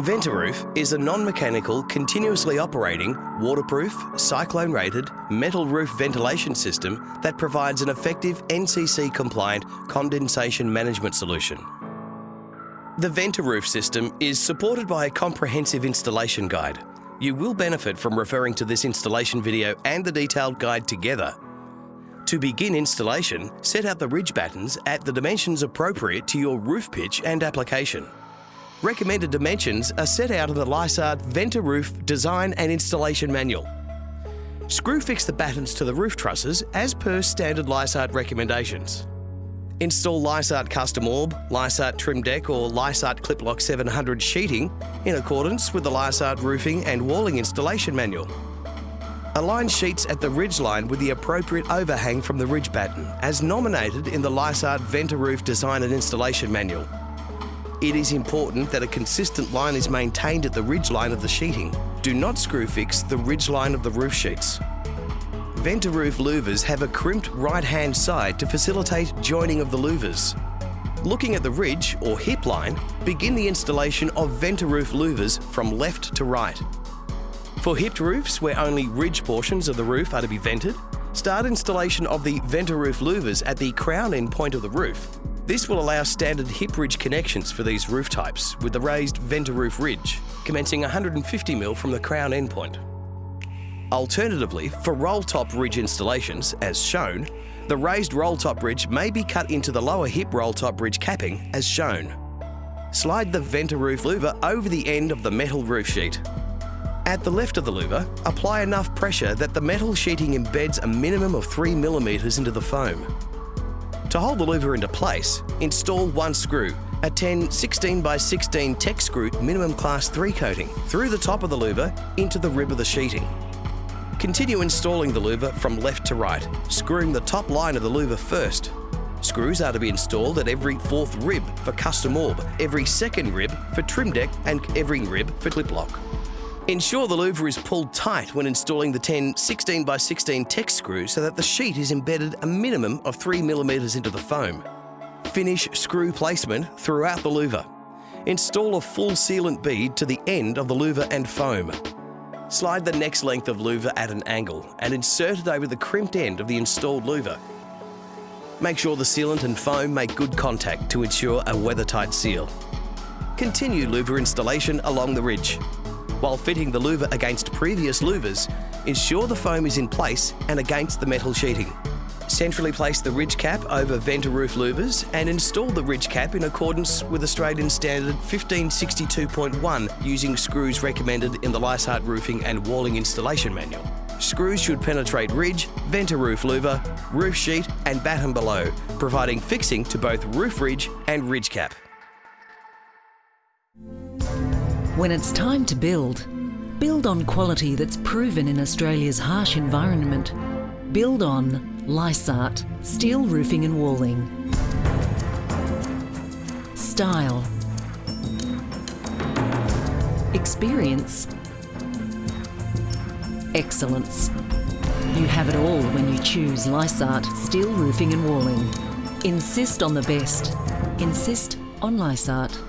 Ventaroof is a non-mechanical, continuously operating, waterproof, cyclone-rated, metal roof ventilation system that provides an effective NCC-compliant condensation management solution. The Ventaroof system is supported by a comprehensive installation guide. You will benefit from referring to this installation video and the detailed guide together. To begin installation, set out the ridge battens at the dimensions appropriate to your roof pitch and application. Recommended dimensions are set out in the Lysart Ventaroof Design and Installation Manual. Screw fix the battens to the roof trusses as per standard Lysart recommendations. Install Lysart Custom Orb, Lysart Trim Deck or Lysart Cliplock 700 sheeting in accordance with the Lysart Roofing and Walling Installation Manual. Align sheets at the ridgeline with the appropriate overhang from the ridge batten as nominated in the Lysart Ventaroof Design and Installation Manual. It is important that a consistent line is maintained at the ridgeline of the sheeting. Do not screw fix the ridgeline of the roof sheets. Ventaroof louvers have a crimped right-hand side to facilitate joining of the louvers. Looking at the ridge or hip line, begin the installation of Ventaroof louvers from left to right. For hipped roofs, where only ridge portions of the roof are to be vented, start installation of the Ventaroof louvers at the crown end point of the roof. This will allow standard hip ridge connections for these roof types with the raised Ventaroof ridge, commencing 150mm from the crown endpoint. Alternatively, for roll-top ridge installations, as shown, the raised roll-top ridge may be cut into the lower hip roll-top ridge capping, as shown. Slide the Ventaroof louver over the end of the metal roof sheet. At the left of the louver, apply enough pressure that the metal sheeting embeds a minimum of 3mm into the foam. To hold the louver into place, install one screw, a 10 16x16 tech screw minimum class 3 coating, through the top of the louver into the rib of the sheeting. Continue installing the louver from left to right, screwing the top line of the louver first. Screws are to be installed at every fourth rib for custom orb, every second rib for trim deck and every rib for clip lock. Ensure the louver is pulled tight when installing the 10 16x16 tech screw so that the sheet is embedded a minimum of 3mm into the foam. Finish screw placement throughout the louver. Install a full sealant bead to the end of the louver and foam. Slide the next length of louver at an angle and insert it over the crimped end of the installed louver. Make sure the sealant and foam make good contact to ensure a weather-tight seal. Continue louver installation along the ridge. While fitting the louver against previous louvers, ensure the foam is in place and against the metal sheeting. Centrally place the ridge cap over Ventaroof louvers and install the ridge cap in accordance with Australian Standard 1562.1 using screws recommended in the Lysart Roofing and Walling Installation Manual. Screws should penetrate ridge, Ventaroof louver, roof sheet and batten below, providing fixing to both roof ridge and ridge cap. When it's time to build on quality that's proven in Australia's harsh environment. Build on Lysart Steel Roofing and Walling. Style. Experience. Excellence. You have it all when you choose Lysart Steel Roofing and Walling. Insist on the best. Insist on Lysart.